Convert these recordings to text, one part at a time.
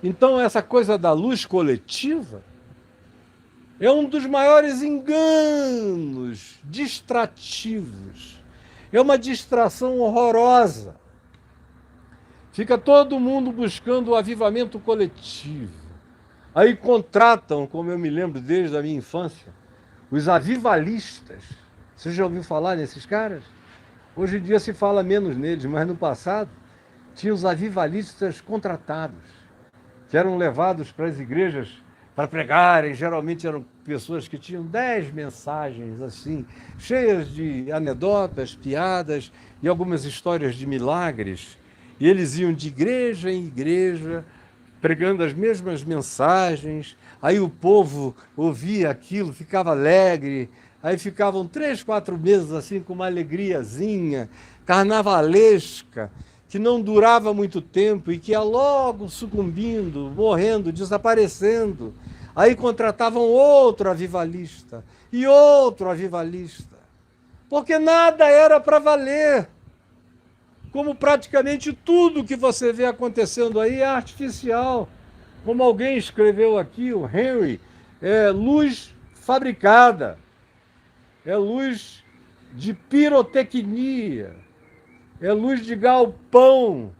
Então, essa coisa da luz coletiva é um dos maiores enganos distrativos. É uma distração horrorosa. Fica todo mundo buscando o avivamento coletivo. Aí contratam, como eu me lembro desde a minha infância, os avivalistas. Você já ouviu falar nesses caras? Hoje em dia se fala menos neles, mas no passado tinha os avivalistas contratados, que eram levados para as igrejas para pregarem. Geralmente eram pessoas que tinham 10 mensagens assim, cheias de anedotas, piadas e algumas histórias de milagres. E eles iam de igreja em igreja, pregando as mesmas mensagens. Aí o povo ouvia aquilo, ficava alegre. Aí ficavam 3, 4 meses assim com uma alegriazinha carnavalesca, que não durava muito tempo e que ia logo sucumbindo, morrendo, desaparecendo. Aí contratavam outro avivalista e outro avivalista, porque nada era para valer. Como praticamente tudo que você vê acontecendo aí é artificial. Como alguém escreveu aqui, o Henry, é luz fabricada, é luz de pirotecnia, é luz de galpão,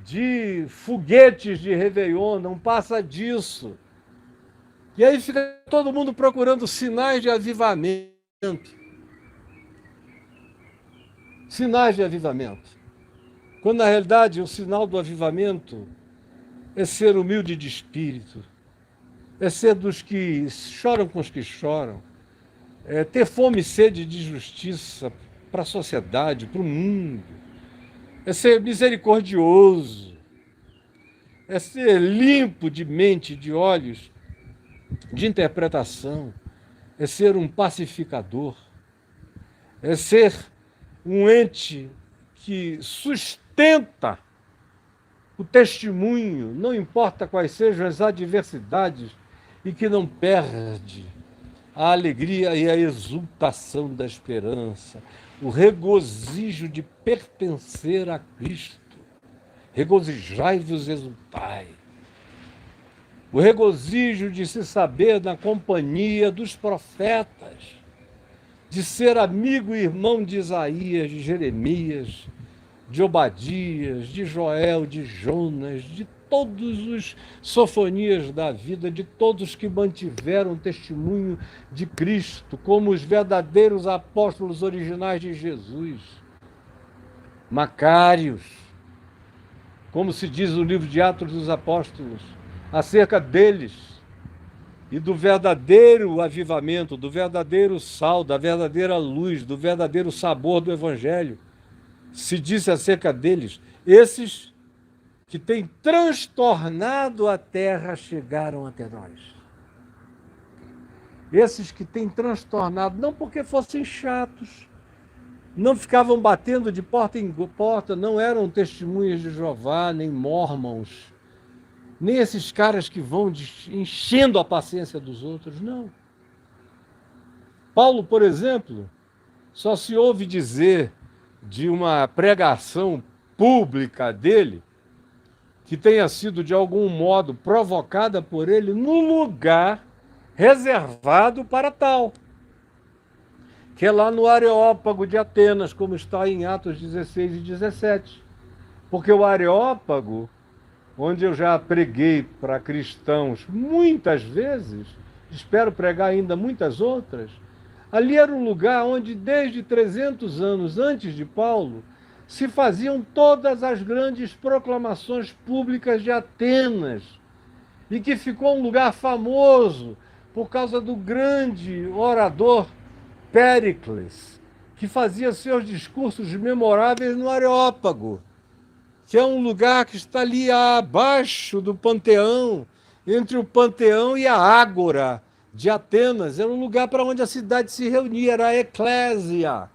de foguetes de Réveillon, não passa disso. E aí fica todo mundo procurando sinais de avivamento. Sinais de avivamento. Quando na realidade o sinal do avivamento é ser humilde de espírito, é ser dos que choram com os que choram, é ter fome e sede de justiça para a sociedade, para o mundo, é ser misericordioso, é ser limpo de mente, de olhos, de interpretação, é ser um pacificador, é ser um ente que sustenta o testemunho, não importa quais sejam as adversidades, e que não perde a alegria e a exultação da esperança, o regozijo de pertencer a Cristo. Regozijai-vos, exultai. O regozijo de se saber na companhia dos profetas, de ser amigo e irmão de Isaías, de Jeremias, de Obadias, de Joel, de Jonas, de todos os sofonias da vida, de todos que mantiveram testemunho de Cristo, como os verdadeiros apóstolos originais de Jesus. Macários, como se diz no livro de Atos dos Apóstolos, acerca deles e do verdadeiro avivamento, do verdadeiro sal, da verdadeira luz, do verdadeiro sabor do Evangelho. Se disse acerca deles, esses que têm transtornado a terra chegaram até nós. Esses que têm transtornado, não porque fossem chatos, não ficavam batendo de porta em porta, não eram testemunhas de Jeová, nem mormons, nem esses caras que vão enchendo a paciência dos outros, não. Paulo, por exemplo, só se ouve dizer de uma pregação pública dele que tenha sido de algum modo provocada por ele no lugar reservado para tal, que é lá no Areópago de Atenas, como está em Atos 16 e 17. Porque o Areópago, onde eu já preguei para cristãos muitas vezes, espero pregar ainda muitas outras, ali era um lugar onde, desde 300 anos antes de Paulo, se faziam todas as grandes proclamações públicas de Atenas, e que ficou um lugar famoso por causa do grande orador Péricles, que fazia seus discursos memoráveis no Areópago, que é um lugar que está ali abaixo do Panteão, entre o Panteão e a Ágora de Atenas. Era um lugar para onde a cidade se reunia, era a eclésia.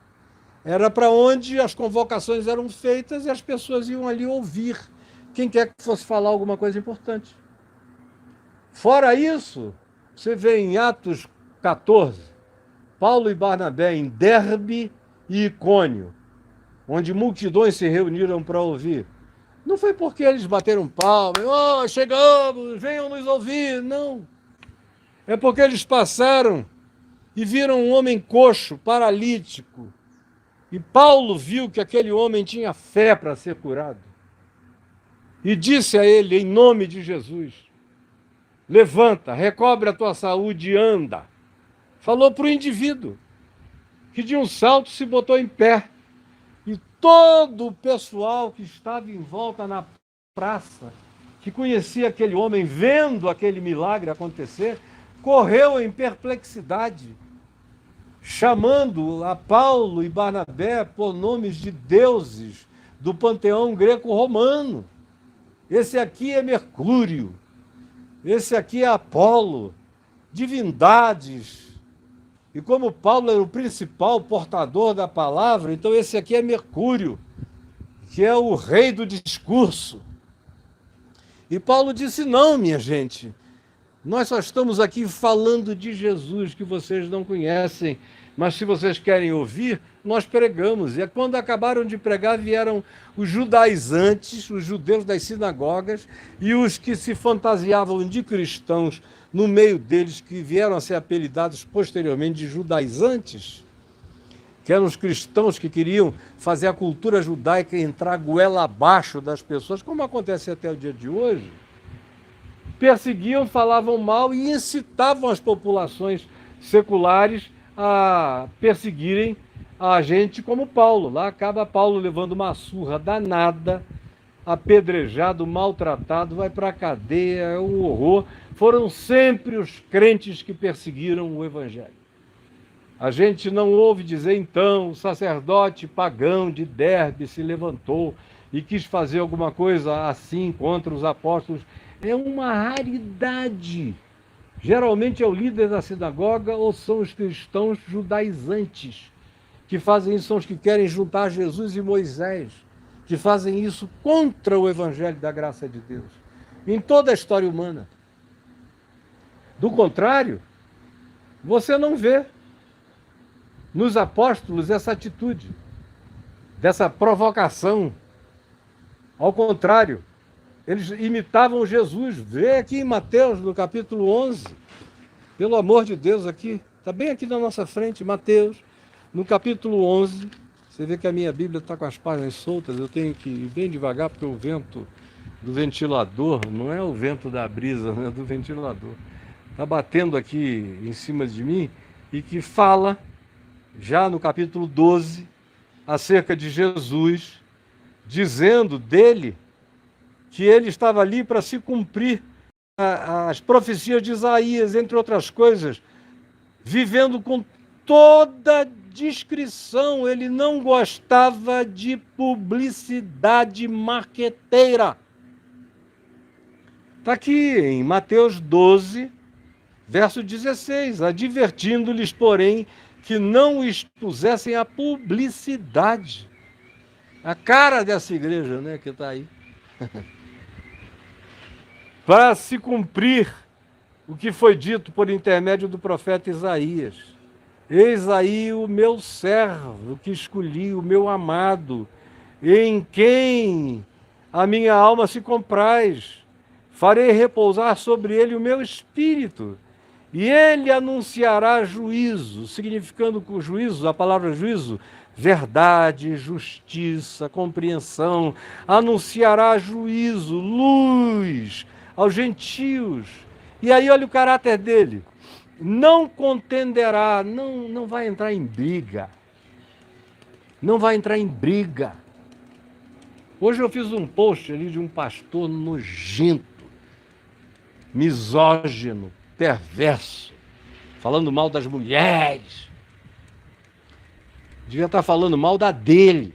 Era para onde as convocações eram feitas e as pessoas iam ali ouvir quem quer que fosse falar alguma coisa importante. Fora isso, você vê em Atos 14, Paulo e Barnabé em Derbe e Icônio, onde multidões se reuniram para ouvir. Não foi porque eles bateram palma, oh, chegamos, venham nos ouvir. Não. É porque eles passaram e viram um homem coxo, paralítico. E Paulo viu que aquele homem tinha fé para ser curado. E disse a ele, em nome de Jesus, levanta, recobre a tua saúde e anda. Falou para o indivíduo, que de um salto se botou em pé. E todo o pessoal que estava em volta na praça, que conhecia aquele homem, vendo aquele milagre acontecer, correu em perplexidade, chamando a Paulo e Barnabé por nomes de deuses do panteão greco-romano. Esse aqui é Mercúrio, esse aqui é Apolo, divindades. E como Paulo era o principal portador da palavra, então esse aqui é Mercúrio, que é o rei do discurso. E Paulo disse, não, minha gente, nós só estamos aqui falando de Jesus, que vocês não conhecem, mas se vocês querem ouvir, nós pregamos. E quando acabaram de pregar, vieram os judaizantes, os judeus das sinagogas, e os que se fantasiavam de cristãos no meio deles, que vieram a ser apelidados posteriormente de judaizantes, que eram os cristãos que queriam fazer a cultura judaica entrar goela abaixo das pessoas, como acontece até o dia de hoje, perseguiam, falavam mal e incitavam as populações seculares a perseguirem a gente como Paulo. Lá acaba Paulo levando uma surra danada, apedrejado, maltratado, vai para a cadeia, é um horror. Foram sempre os crentes que perseguiram o evangelho. A gente não ouve dizer, então, o sacerdote pagão de Derbe se levantou e quis fazer alguma coisa assim contra os apóstolos. É uma raridade. Geralmente é o líder da sinagoga ou são os cristãos judaizantes que fazem isso, são os que querem juntar Jesus e Moisés, que fazem isso contra o evangelho da graça de Deus, em toda a história humana. Do contrário, você não vê nos apóstolos essa atitude, dessa provocação. Ao contrário, eles imitavam Jesus. Vê aqui em Mateus, no capítulo 11, pelo amor de Deus, aqui, está bem aqui na nossa frente, Mateus, no capítulo 11, você vê que a minha Bíblia está com as páginas soltas, eu tenho que ir bem devagar, porque o vento do ventilador, não é o vento da brisa, é do ventilador, está batendo aqui em cima de mim, e que fala, já no capítulo 12, acerca de Jesus, dizendo dele que ele estava ali para se cumprir as profecias de Isaías, entre outras coisas, vivendo com toda discrição. Ele não gostava de publicidade marqueteira. Está aqui em Mateus 12, verso 16, advertindo-lhes, porém, que não expusessem a publicidade. A cara dessa igreja, né, que está aí. Para se cumprir o que foi dito por intermédio do profeta Isaías. Eis aí o meu servo que escolhi, o meu amado, em quem a minha alma se compraz. Farei repousar sobre ele o meu espírito, e ele anunciará juízo, significando com juízo, a palavra juízo, verdade, justiça, compreensão, anunciará juízo, luz aos gentios. E aí olha o caráter dele, não contenderá, não vai entrar em briga, não vai entrar em briga. Hoje eu fiz um post ali de um pastor nojento, misógino, perverso, falando mal das mulheres. Devia estar falando mal da dele.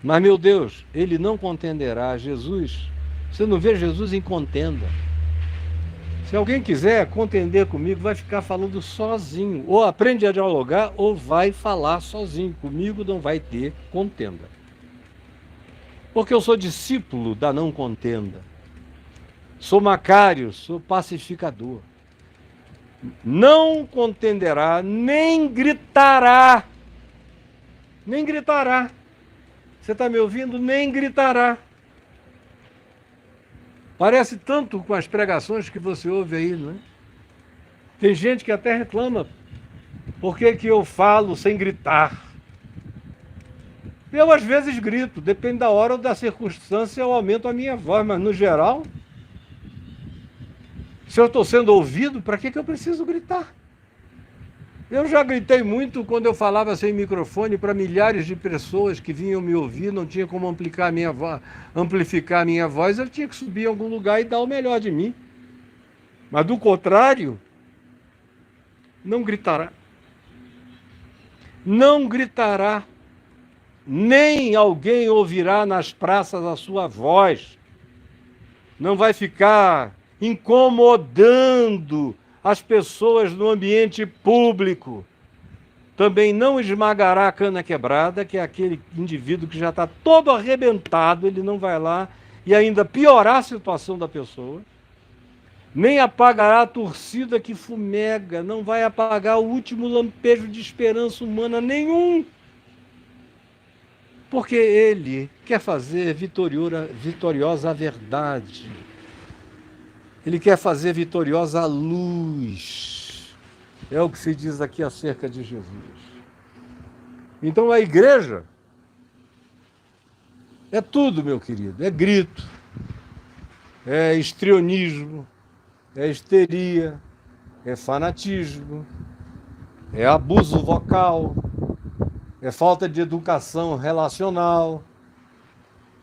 Mas, meu Deus, ele não contenderá. Jesus, você não vê Jesus em contenda. Se alguém quiser contender comigo, vai ficar falando sozinho. Ou aprende a dialogar, ou vai falar sozinho. Comigo não vai ter contenda. Porque eu sou discípulo da não contenda. Sou macário, sou pacificador. Não contenderá, nem gritará. Nem gritará. Você está me ouvindo? Nem gritará. Parece tanto com as pregações que você ouve aí, não é? Tem gente que até reclama. Por que que eu falo sem gritar? Eu, às vezes, grito. Depende da hora ou da circunstância, eu aumento a minha voz. Mas, no geral, se eu estou sendo ouvido, para que eu preciso gritar? Eu já gritei muito quando eu falava sem microfone para milhares de pessoas que vinham me ouvir, não tinha como amplificar a minha voz, eu tinha que subir em algum lugar e dar o melhor de mim. Mas, do contrário, não gritará. Não gritará. Nem alguém ouvirá nas praças a sua voz. Não vai ficar incomodando as pessoas no ambiente público. Também não esmagará a cana quebrada, que é aquele indivíduo que já está todo arrebentado, ele não vai lá e ainda piorar a situação da pessoa. Nem apagará a torcida que fumega, não vai apagar o último lampejo de esperança humana nenhum. Porque ele quer fazer vitoriosa a verdade. Ele quer fazer vitoriosa a luz. É o que se diz aqui acerca de Jesus. Então a igreja é tudo, meu querido. É grito, é histrionismo, é histeria, é fanatismo, é abuso vocal, é falta de educação relacional,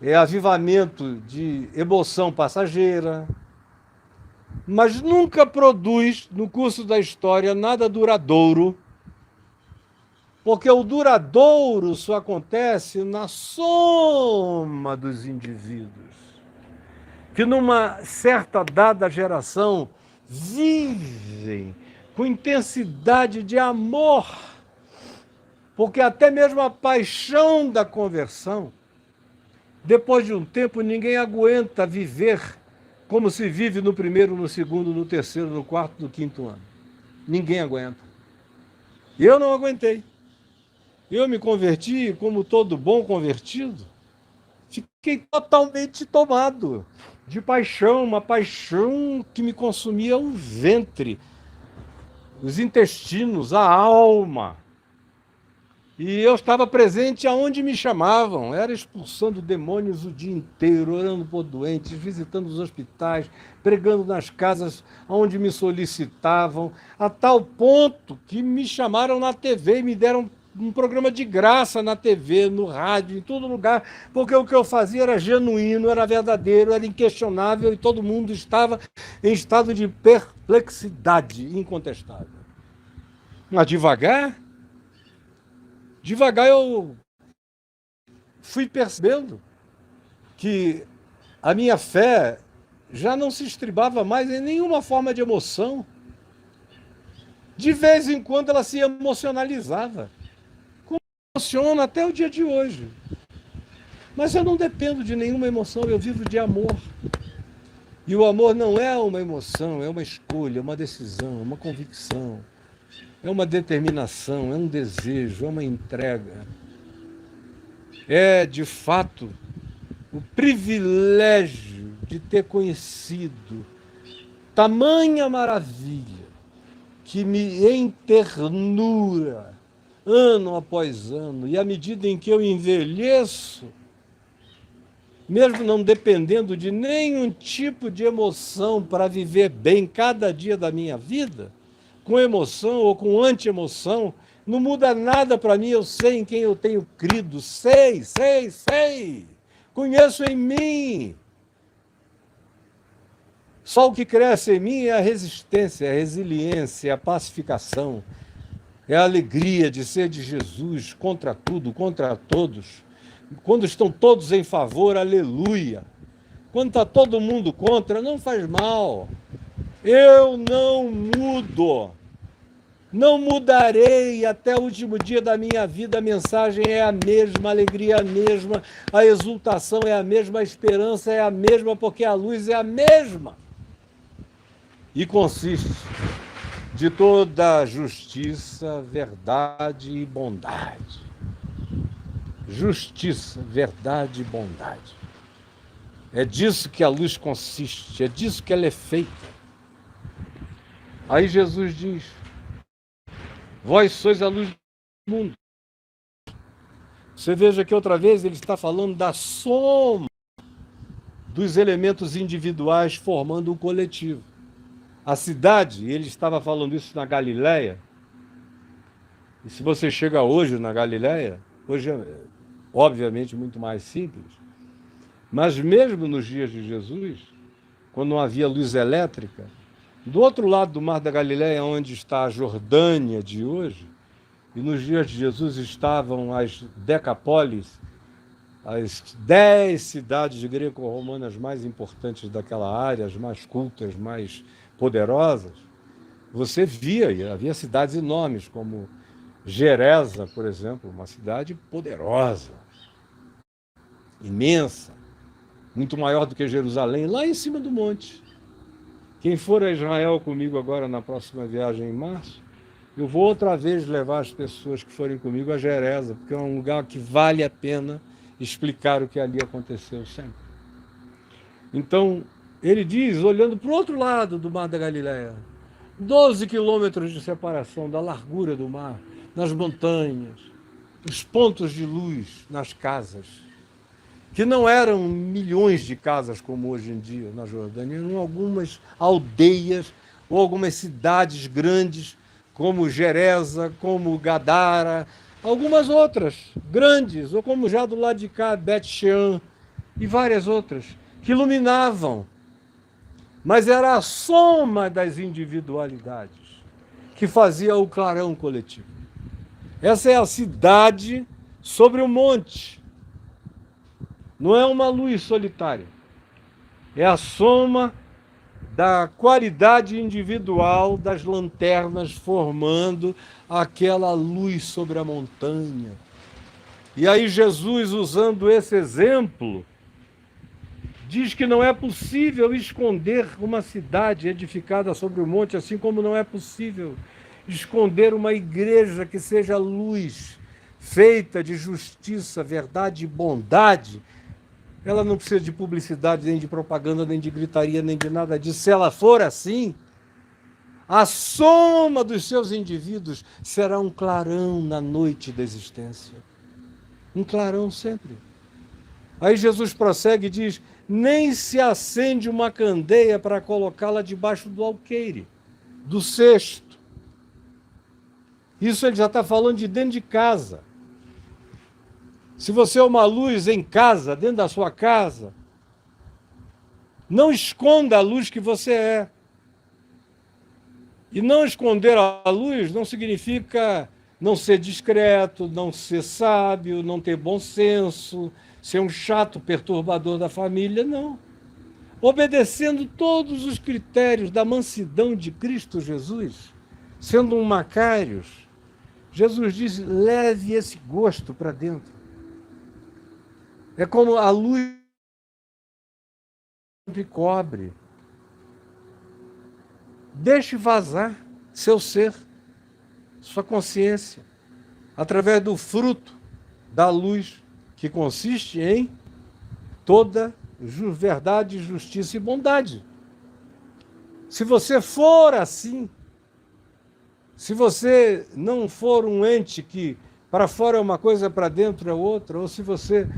é avivamento de emoção passageira, mas nunca produz, no curso da história, nada duradouro, porque o duradouro só acontece na soma dos indivíduos, que numa certa dada geração vivem com intensidade de amor, porque até mesmo a paixão da conversão, depois de um tempo, ninguém aguenta viver como se vive no primeiro, no segundo, no terceiro, no quarto, no quinto ano. Ninguém aguenta. Eu não aguentei. Eu me converti como todo bom convertido. Fiquei totalmente tomado de paixão, uma paixão que me consumia o ventre, os intestinos, a alma. E eu estava presente aonde me chamavam, era expulsando demônios o dia inteiro, orando por doentes, visitando os hospitais, pregando nas casas onde me solicitavam, a tal ponto que me chamaram na TV e me deram um programa de graça na TV, no rádio, em todo lugar, porque o que eu fazia era genuíno, era verdadeiro, era inquestionável e todo mundo estava em estado de perplexidade incontestável. Mas devagar eu fui percebendo que a minha fé já não se estribava mais em nenhuma forma de emoção. De vez em quando ela se emocionalizava. Como emociona até o dia de hoje. Mas eu não dependo de nenhuma emoção, eu vivo de amor. E o amor não é uma emoção, é uma escolha, uma decisão, uma convicção. É uma determinação, é um desejo, é uma entrega. É, de fato, o privilégio de ter conhecido tamanha maravilha que me enternura ano após ano. E à medida em que eu envelheço, mesmo não dependendo de nenhum tipo de emoção para viver bem cada dia da minha vida, com emoção ou com anti-emoção, não muda nada para mim, eu sei em quem eu tenho crido, sei, conheço em mim. Só o que cresce em mim é a resistência, a resiliência, a pacificação, é a alegria de ser de Jesus contra tudo, contra todos. Quando estão todos em favor, aleluia. Quando está todo mundo contra, não faz mal. Eu não mudo. Não mudarei até o último dia da minha vida. A mensagem é a mesma, a alegria é a mesma, a exultação é a mesma, a esperança é a mesma, porque a luz é a mesma. E consiste de toda justiça, verdade e bondade. justiça, verdade e bondade. É disso que a luz consiste, é disso que ela é feita. Aí Jesus diz: vós sois a luz do mundo. Você veja que outra vez ele está falando da soma dos elementos individuais formando um coletivo. A cidade, ele estava falando isso na Galileia, e se você chega hoje na Galileia, hoje é obviamente muito mais simples, mas mesmo nos dias de Jesus, quando não havia luz elétrica, do outro lado do Mar da Galileia, onde está a Jordânia de hoje, e nos dias de Jesus estavam as Decapólis, as 10 cidades greco-romanas mais importantes daquela área, as mais cultas, mais poderosas, você via, havia cidades enormes, como Gerasa, por exemplo, uma cidade poderosa, imensa, muito maior do que Jerusalém, lá em cima do monte. Quem for a Israel comigo agora na próxima viagem em março, eu vou outra vez levar as pessoas que forem comigo a Gerasa, porque é um lugar que vale a pena explicar o que ali aconteceu sempre. Então, ele diz, olhando para o outro lado do Mar da Galileia, 12 quilômetros de separação da largura do mar, nas montanhas, os pontos de luz nas casas, que não eram milhões de casas como hoje em dia na Jordânia, eram algumas aldeias ou algumas cidades grandes, como Gerasa, como Gadara, algumas outras grandes, ou como já do lado de cá, Bet-Shean, e várias outras, que iluminavam. Mas era a soma das individualidades que fazia o clarão coletivo. Essa é a cidade sobre o monte. Não é uma luz solitária. É a soma da qualidade individual das lanternas formando aquela luz sobre a montanha. E aí Jesus, usando esse exemplo, diz que não é possível esconder uma cidade edificada sobre o monte, assim como não é possível esconder uma igreja que seja luz, feita de justiça, verdade e bondade. Ela não precisa de publicidade, nem de propaganda, nem de gritaria, nem de nada disso. Se ela for assim, a soma dos seus indivíduos será um clarão na noite da existência. Um clarão sempre. Aí Jesus prossegue e diz: nem se acende uma candeia para colocá-la debaixo do alqueire, do cesto. Isso ele já está falando de dentro de casa. Se você é uma luz em casa, dentro da sua casa, não esconda a luz que você é. E não esconder a luz não significa não ser discreto, não ser sábio, não ter bom senso, ser um chato perturbador da família, não. Obedecendo todos os critérios da mansidão de Cristo Jesus, sendo um Macários, Jesus diz: leve esse gosto para dentro. É como a luz que cobre. Deixe vazar seu ser, sua consciência, através do fruto da luz, que consiste em toda verdade, justiça e bondade. Se você for assim, se você não for um ente que para fora é uma coisa, para dentro é outra, ou se você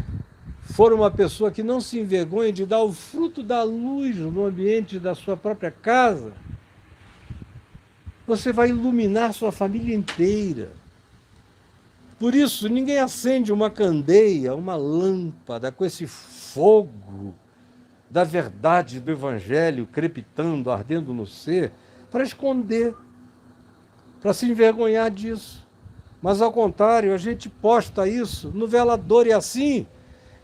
for uma pessoa que não se envergonha de dar o fruto da luz no ambiente da sua própria casa, você vai iluminar sua família inteira. Por isso, ninguém acende uma candeia, uma lâmpada com esse fogo da verdade do Evangelho crepitando, ardendo no ser, para esconder, para se envergonhar disso. Mas, ao contrário, a gente posta isso no velador e assim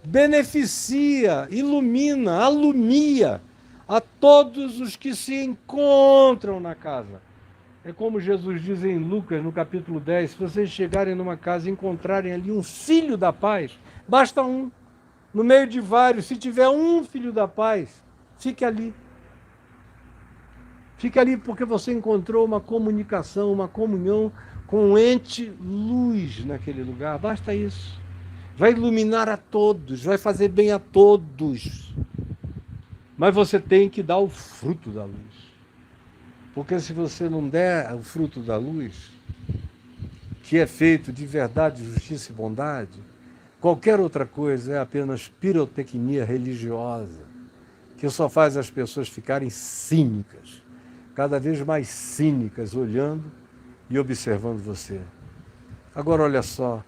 beneficia, ilumina, alumia a todos os que se encontram na casa. É como Jesus diz em Lucas, no capítulo 10, se vocês chegarem numa casa e encontrarem ali um filho da paz, basta um, no meio de vários, se tiver um filho da paz, fique ali. Fique ali porque você encontrou uma comunicação, uma comunhão com um ente luz naquele lugar, basta isso. vai iluminar a todos, vai fazer bem a todos. Mas você tem que dar o fruto da luz. Porque se você não der o fruto da luz, que é feito de verdade, justiça e bondade, qualquer outra coisa é apenas pirotecnia religiosa, que só faz as pessoas ficarem cínicas, cada vez mais cínicas, olhando e observando você. Agora, olha só,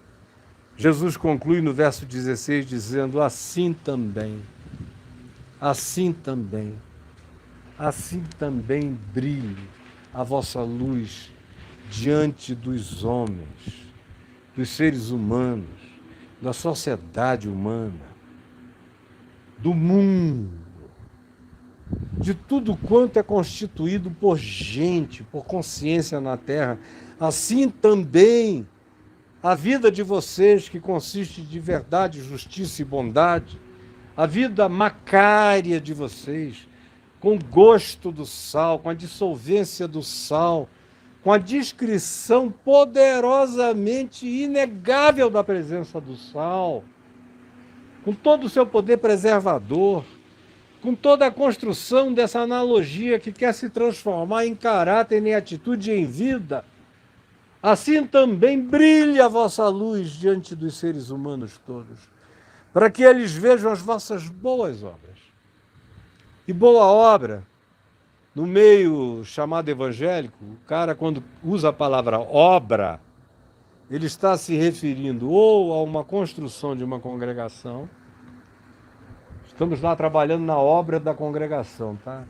Jesus conclui no verso 16 dizendo: assim também brilhe a vossa luz diante dos homens, dos seres humanos, da sociedade humana, do mundo, de tudo quanto é constituído por gente, por consciência na Terra. Assim também a vida de vocês, que consiste de verdade, justiça e bondade, a vida macária de vocês, com o gosto do sal, com a dissolvência do sal, com a descrição poderosamente inegável da presença do sal, com todo o seu poder preservador, com toda a construção dessa analogia que quer se transformar em caráter, em atitude e em vida, assim também brilhe a vossa luz diante dos seres humanos todos, para que eles vejam as vossas boas obras. E boa obra, no meio chamado evangélico, o cara, quando usa a palavra obra, ele está se referindo ou a uma construção de uma congregação. Estamos lá trabalhando na obra da congregação, tá?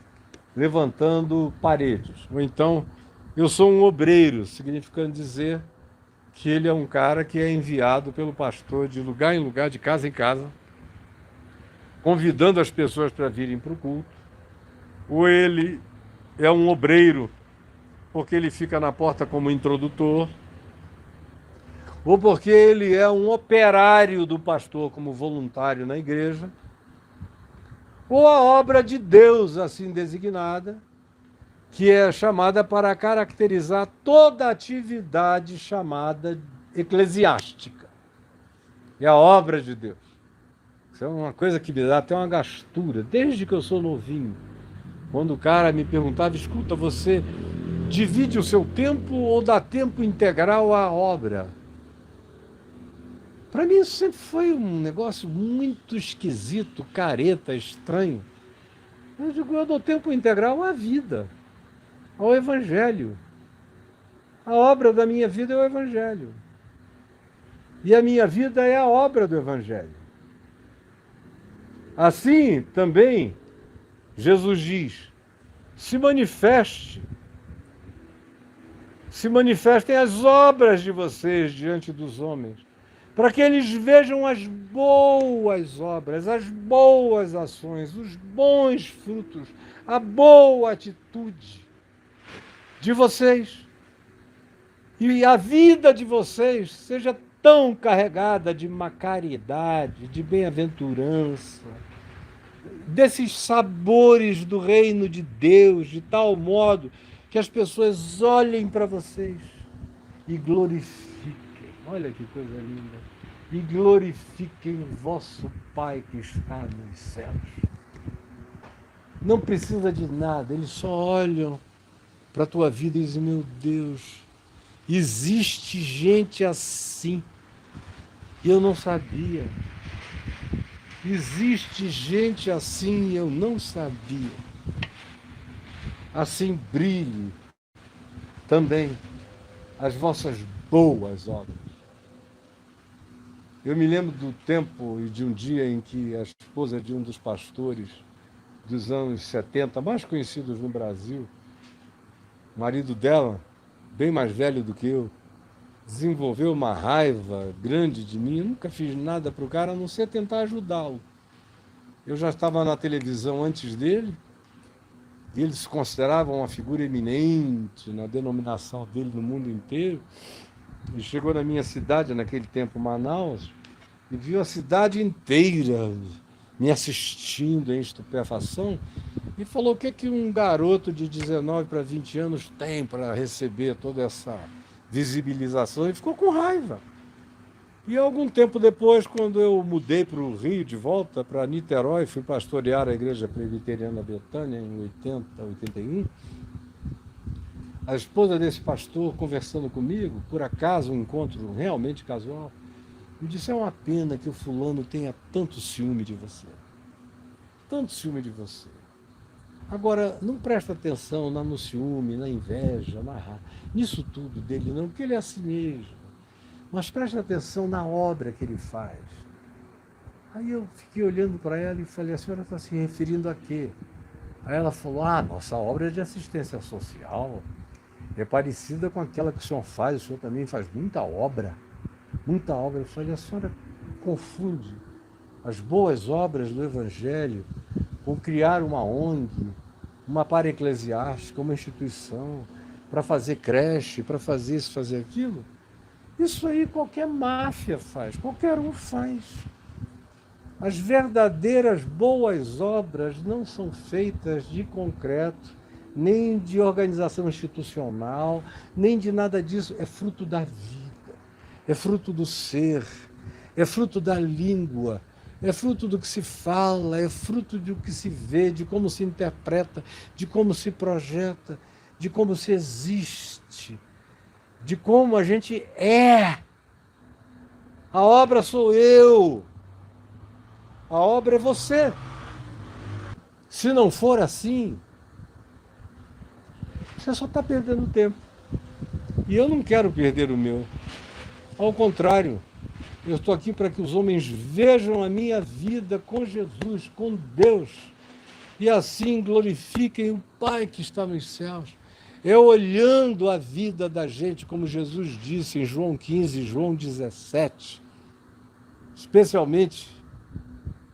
Levantando paredes. Ou então, eu sou um obreiro, significando dizer que ele é um cara que é enviado pelo pastor de lugar em lugar, de casa em casa, convidando as pessoas para virem para o culto. Ou ele é um obreiro, porque ele fica na porta como introdutor, ou porque ele é um operário do pastor como voluntário na igreja, ou a obra de Deus assim designada, que é chamada para caracterizar toda atividade chamada eclesiástica. É a obra de Deus. Isso é uma coisa que me dá até uma gastura, desde que eu sou novinho. Quando o cara me perguntava: escuta, você divide o seu tempo ou dá tempo integral à obra? Para mim isso sempre foi um negócio muito esquisito, careta, estranho. Eu digo, eu dou tempo integral à vida, ao Evangelho. A obra da minha vida é o Evangelho. E a minha vida é a obra do Evangelho. Assim também, Jesus diz: se manifestem as obras de vocês diante dos homens, para que eles vejam as boas obras, as boas ações, os bons frutos, a boa atitude de vocês. E a vida de vocês seja tão carregada de caridade, de bem-aventurança, desses sabores do reino de Deus, de tal modo que as pessoas olhem para vocês e glorifiquem. Olha que coisa linda. E glorifiquem o vosso Pai que está nos céus. Não precisa de nada, eles só olham para a tua vida e dizem: meu Deus, existe gente assim. E eu não sabia. Existe gente assim e eu não sabia. Assim brilhe também as vossas boas obras. Eu me lembro do tempo e de um dia em que a esposa de um dos pastores dos anos 70, mais conhecidos no Brasil, o marido dela, bem mais velho do que eu, desenvolveu uma raiva grande de mim. Eu nunca fiz nada para o cara, a não ser tentar ajudá-lo. Eu já estava na televisão antes dele, e ele se considerava uma figura eminente na denominação dele no mundo inteiro. Ele chegou na minha cidade, naquele tempo, Manaus, e viu a cidade inteira me assistindo em estupefação, e falou: o que é que um garoto de 19 para 20 anos tem para receber toda essa visibilização? E ficou com raiva. E algum tempo depois, quando eu mudei para o Rio de volta, para Niterói, fui pastorear a Igreja Presbiteriana Betânia em 80, 81, a esposa desse pastor, conversando comigo, por acaso, um encontro realmente casual, me disse: é uma pena que o fulano tenha tanto ciúme de você. Tanto ciúme de você. Agora, não presta atenção no ciúme, na inveja, nisso tudo dele não, porque ele é assim mesmo. Mas presta atenção na obra que ele faz. Aí eu fiquei olhando para ela e falei: a senhora está se referindo a quê? Aí ela falou: nossa obra é de assistência social. É parecida com aquela que o senhor faz, o senhor também faz muita obra. Muita obra. Eu falei: a senhora confunde as boas obras do Evangelho com criar uma ONG, uma para-eclesiástica, uma instituição, para fazer creche, para fazer isso, fazer aquilo. Isso aí qualquer máfia faz, qualquer um faz. As verdadeiras boas obras não são feitas de concreto, nem de organização institucional, nem de nada disso. É fruto da vida, é fruto do ser, é fruto da língua, é fruto do que se fala, é fruto do que se vê, de como se interpreta, de como se projeta, de como se existe, de como a gente é. A obra sou eu. A obra é você. Se não for assim, você só está perdendo tempo. E eu não quero perder o meu. Ao contrário, eu estou aqui para que os homens vejam a minha vida com Jesus, com Deus, e assim glorifiquem o Pai que está nos céus. É olhando a vida da gente, como Jesus disse em João 15, João 17, especialmente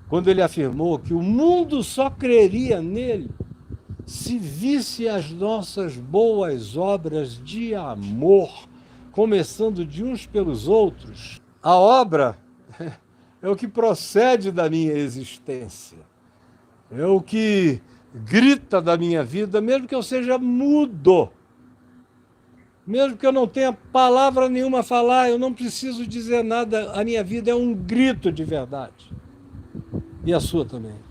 quando ele afirmou que o mundo só creria nele se visse as nossas boas obras de amor, começando de uns pelos outros. A obra é o que procede da minha existência, é o que grita da minha vida, mesmo que eu seja mudo, mesmo que eu não tenha palavra nenhuma a falar, eu não preciso dizer nada, a minha vida é um grito de verdade. E a sua também.